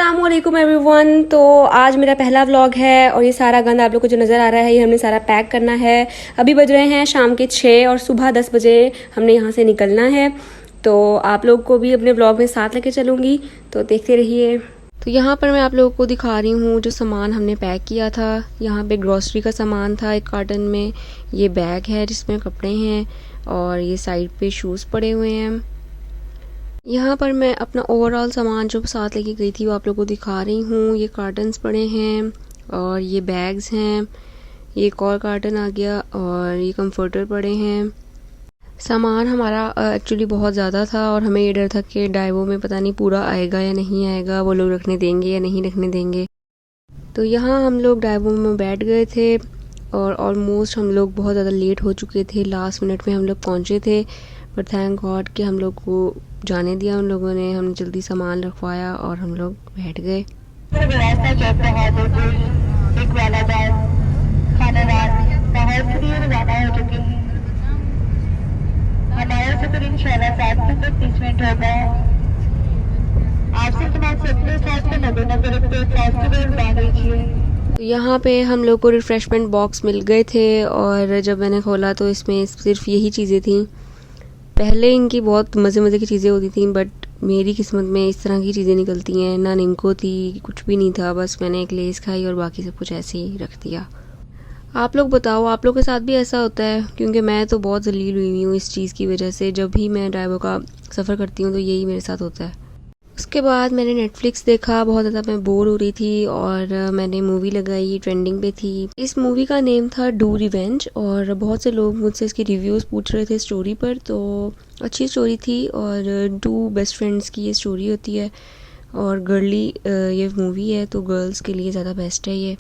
अस्सलामुअलैकुम एवरीवन। तो आज मेरा पहला व्लॉग है और ये सारा गंद आप लोग को जो नज़र आ रहा है ये हमने सारा पैक करना है। अभी बज रहे हैं शाम के 6 और सुबह 10 बजे हमने यहाँ से निकलना है। तो आप लोग को भी अपने व्लॉग में साथ लेके चलूँगी, तो देखते रहिए। तो यहाँ पर मैं आप लोगों को दिखा रही हूँ जो सामान हमने पैक किया था। यहाँ पे ग्रॉसरी का सामान था एक कार्टन में, ये बैग है जिसमें कपड़े हैं और ये साइड पे शूज़ पड़े हुए हैं। यहाँ पर मैं अपना ओवरऑल सामान जो साथ लेके गई थी वो आप लोगों को दिखा रही हूँ। ये कार्टन्स पड़े हैं और ये बैग्स हैं, ये एक और कार्टन आ गया और ये कंफर्टर पड़े हैं। सामान हमारा एक्चुअली बहुत ज़्यादा था और हमें ये डर था कि डाइवो में पता नहीं पूरा आएगा या नहीं आएगा, वो लोग रखने देंगे या नहीं रखने देंगे। तो यहाँ हम लोग डाइवो में बैठ गए थे और ऑलमोस्ट हम लोग बहुत ज़्यादा लेट हो चुके थे। लास्ट मिनट में हम लोग पहुँचे थे, पर थैंक गॉड कि हम लोग को जाने दिया उन लोगों ने। हमने जल्दी सामान रखवाया और हम लोग बैठ गए। हमारा सफर इंशाल्लाह 7 से 30 मिनट होगा। आपसे तुम्हारे सपने साथ में नगर रखते फेस्टिवल बना लीजिए। तो यहाँ पे हम लोग को रिफ़्रेशमेंट बॉक्स मिल गए थे और जब मैंने खोला तो इसमें सिर्फ यही चीज़ें थी। पहले इनकी बहुत मज़े की चीज़ें होती थी, बट मेरी किस्मत में इस तरह की चीज़ें निकलती हैं। ना निम्को थी, कुछ भी नहीं था, बस मैंने एक लेस खाई और बाकी सब कुछ ऐसे ही रख दिया। आप लोग बताओ, आप लोग के साथ भी ऐसा होता है? क्योंकि मैं तो बहुत ज़लील हुई हूँ इस चीज़ की वजह से। जब भी मैं ड्राइवर का सफ़र करती हूँ तो यही मेरे साथ होता है। उसके बाद मैंने नेटफ्लिक्स देखा, बहुत ज़्यादा मैं बोर हो रही थी और मैंने मूवी लगाई, ट्रेंडिंग पे थी। इस मूवी का नेम था डू रिवेंज और बहुत से लोग मुझसे इसकी रिव्यूज़ पूछ रहे थे स्टोरी पर। तो अच्छी स्टोरी थी और टू बेस्ट फ्रेंड्स की ये स्टोरी होती है और गर्ली ये मूवी है, तो गर्ल्स के लिए ज़्यादा बेस्ट है ये।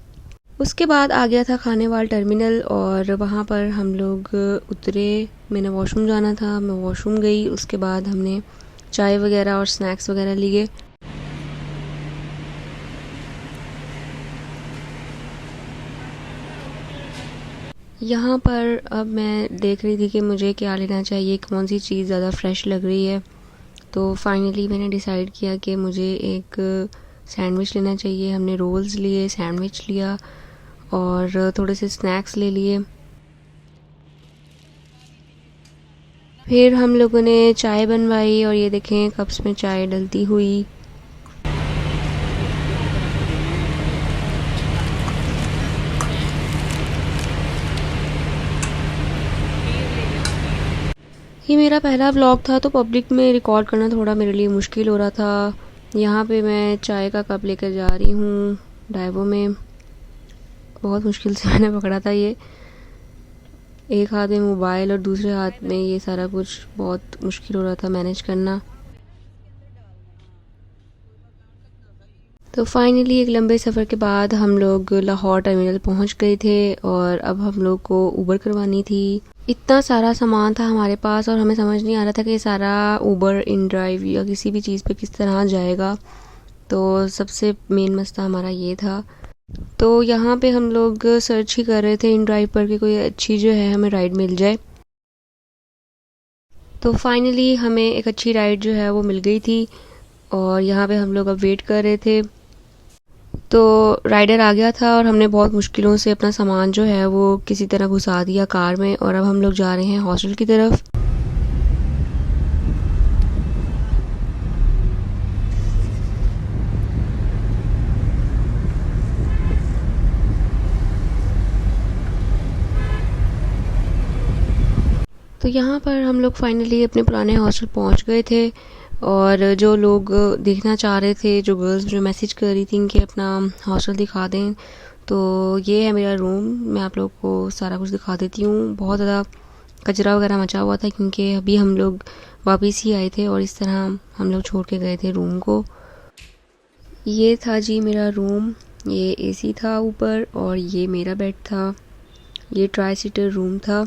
उसके बाद आ गया था खाने वाला टर्मिनल और वहाँ पर हम लोग उतरे। मैंने वॉशरूम जाना था, मैं वॉशरूम गई। उसके बाद हमने चाय वगैरह और स्नैक्स वगैरह लिए। यहाँ पर अब मैं देख रही थी कि मुझे क्या लेना चाहिए, कौन सी चीज़ ज़्यादा फ्रेश लग रही है। तो फाइनली मैंने डिसाइड किया कि मुझे एक सैंडविच लेना चाहिए। हमने रोल्स लिए, सैंडविच लिया और थोड़े से स्नैक्स ले लिए। फिर हम लोगों ने चाय बनवाई और ये देखें कप्स में चाय डलती हुई। ये मेरा पहला व्लॉग था तो पब्लिक में रिकॉर्ड करना थोड़ा मेरे लिए मुश्किल हो रहा था। यहाँ पे मैं चाय का कप लेकर जा रही हूँ डाइवो में। बहुत मुश्किल से मैंने पकड़ा था ये, एक हाथ में मोबाइल और दूसरे हाथ में ये सारा कुछ, बहुत मुश्किल हो रहा था मैनेज करना। तो फाइनली एक लंबे सफ़र के बाद हम लोग लाहौर टर्मिनल पहुंच गए थे और अब हम लोग को ऊबर करवानी थी। इतना सारा सामान था हमारे पास और हमें समझ नहीं आ रहा था कि ये सारा ऊबर इन ड्राइव या किसी भी चीज़ पे किस तरह जाएगा। तो सबसे मेन मसला हमारा ये था। तो यहाँ पे हम लोग सर्च ही कर रहे थे इन ड्राइव पर कि कोई अच्छी जो है हमें राइड मिल जाए। तो फाइनली हमें एक अच्छी राइड जो है वो मिल गई थी और यहाँ पे हम लोग अब वेट कर रहे थे। तो राइडर आ गया था और हमने बहुत मुश्किलों से अपना सामान जो है वो किसी तरह घुसा दिया कार में और अब हम लोग जा रहे हैं हॉस्टल की तरफ। तो यहाँ पर हम लोग फाइनली अपने पुराने हॉस्टल पहुँच गए थे और जो लोग देखना चाह रहे थे, जो गर्ल्स जो मैसेज कर रही थी कि अपना हॉस्टल दिखा दें, तो ये है मेरा रूम। मैं आप लोग को सारा कुछ दिखा देती हूँ। बहुत ज़्यादा कचरा वगैरह मचा हुआ था क्योंकि अभी हम लोग वापस ही आए थे और इस तरह हम लोग छोड़ के गए थे रूम को। ये था जी मेरा रूम, ये एसी था ऊपर और ये मेरा बेड था। ये ट्राई सीटर रूम था।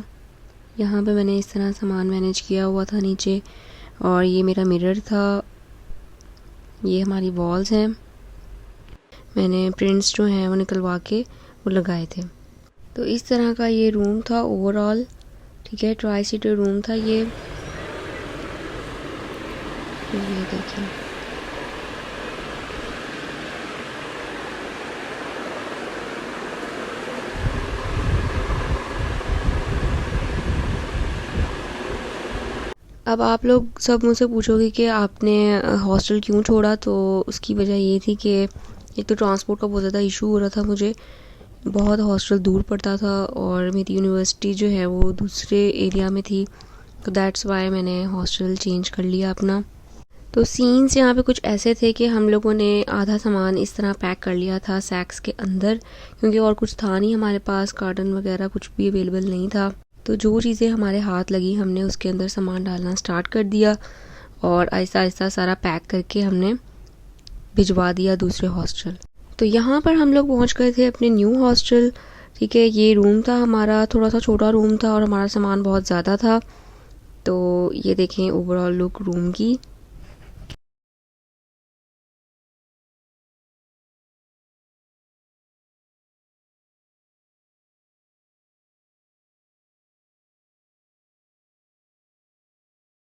यहाँ पे मैंने इस तरह सामान मैनेज किया हुआ था नीचे और ये मेरा मिरर था। ये हमारी वॉल्स हैं, मैंने प्रिंट्स जो हैं वो निकलवा के वो लगाए थे। तो इस तरह का ये रूम था ओवरऑल, ठीक है। ट्राई सीटर रूम था ये देखिए। अब आप लोग सब मुझसे पूछोगे कि आपने हॉस्टल क्यों छोड़ा, तो उसकी वजह ये थी कि एक तो ट्रांसपोर्ट का बहुत ज़्यादा इशू हो रहा था, मुझे बहुत हॉस्टल दूर पड़ता था और मेरी यूनिवर्सिटी जो है वो दूसरे एरिया में थी, तो दैट्स वाई मैंने हॉस्टल चेंज कर लिया अपना। तो सीन्स यहाँ पे कुछ ऐसे थे कि हम लोगों ने आधा सामान इस तरह पैक कर लिया था सैक्स के अंदर, क्योंकि और कुछ था नहीं हमारे पास, कार्टन वगैरह कुछ भी अवेलेबल नहीं था। तो जो चीज़ें हमारे हाथ लगी हमने उसके अंदर सामान डालना स्टार्ट कर दिया और आहिस्ता आहिस्ता सारा पैक करके हमने भिजवा दिया दूसरे हॉस्टल। तो यहाँ पर हम लोग पहुँच गए थे अपने न्यू हॉस्टल। ठीक है, ये रूम था हमारा, थोड़ा सा छोटा रूम था और हमारा सामान बहुत ज़्यादा था। तो ये देखें ओवरऑल लुक रूम की।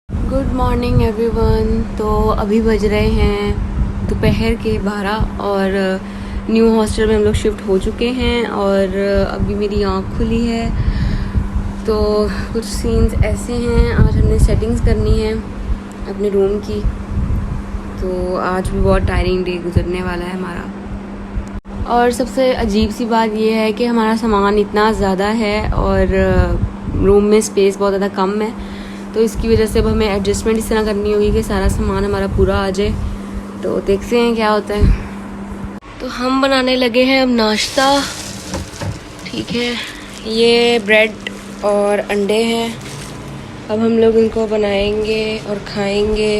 Good morning everyone. तो अभी बज रहे हैं दोपहर के 12 और न्यू हॉस्टल में हम लोग शिफ्ट हो चुके हैं और अभी मेरी आँख खुली है। तो कुछ सीन्स ऐसे हैं, आज हमने सेटिंग्स करनी है अपने रूम की। तो आज भी बहुत टायरिंग डे गुजरने वाला है हमारा। और सबसे अजीब सी बात ये है कि हमारा सामान इतना ज़्यादा है और रूम में स्पेस बहुत ज़्यादा कम है, तो इसकी वजह से अब हमें एडजस्टमेंट इस तरह करनी होगी कि सारा सामान हमारा पूरा आ जाए। तो देखते हैं क्या होता है। तो हम बनाने लगे हैं अब नाश्ता। ठीक है, ये ब्रेड और अंडे हैं, अब हम लोग इनको बनाएंगे और खाएंगे।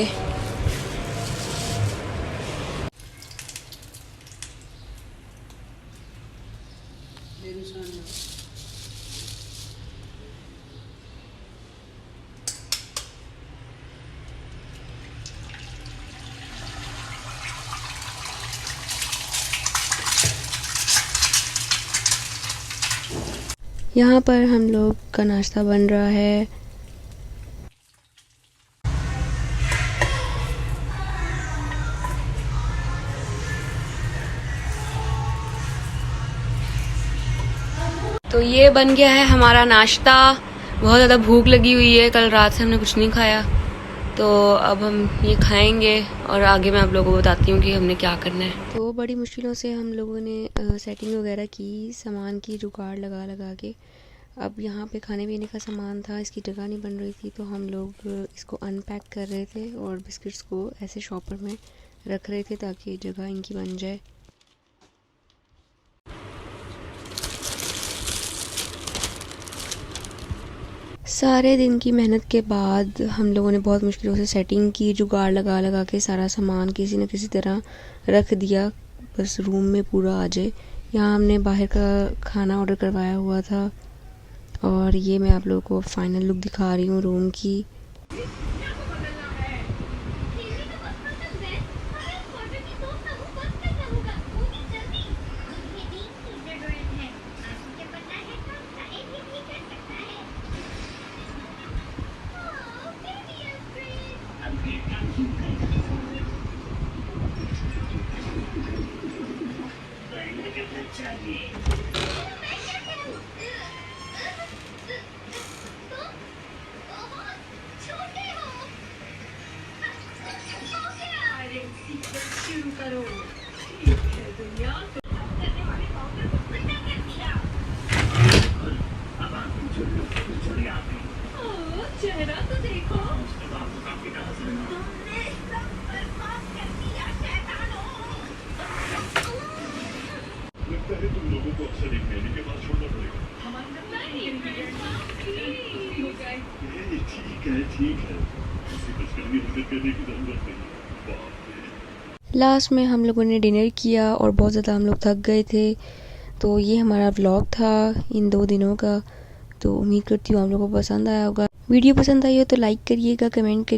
यहाँ पर हम लोग का नाश्ता बन रहा है। तो ये बन गया है हमारा नाश्ता। बहुत ज़्यादा भूख लगी हुई है, कल रात से हमने कुछ नहीं खाया, तो अब हम ये खाएंगे और आगे मैं आप लोगों को बताती हूँ कि हमने क्या करना है। तो बड़ी मुश्किलों से हम लोगों ने सेटिंग वगैरह की, सामान की जुगाड़ लगा लगा के। अब यहाँ पे खाने पीने का सामान था, इसकी जगह नहीं बन रही थी, तो हम लोग इसको अनपैक कर रहे थे और बिस्किट्स को ऐसे शॉपर में रख रहे थे ताकि जगह इनकी बन जाए। सारे दिन की मेहनत के बाद हम लोगों ने बहुत मुश्किलों से सेटिंग की, जुगाड़ लगा लगा के सारा सामान किसी न किसी तरह रख दिया, बस रूम में पूरा आ जाए। यहाँ हमने बाहर का खाना ऑर्डर करवाया हुआ था और ये मैं आप लोगों को फाइनल लुक दिखा रही हूँ रूम की। तुम लोगों को अक्सर एक महीने के बाद छोड़ना पड़ेगा। ठीक है, किसी बचपन की मदद करने की जरूरत नहीं। लास्ट में हम लोगों ने डिनर किया और बहुत ज़्यादा हम लोग थक गए थे। तो ये हमारा व्लॉग था इन 2 दिनों का। तो उम्मीद करती हूँ आप लोगों को पसंद आया होगा। वीडियो पसंद आई हो तो लाइक करिएगा, कमेंट करिए।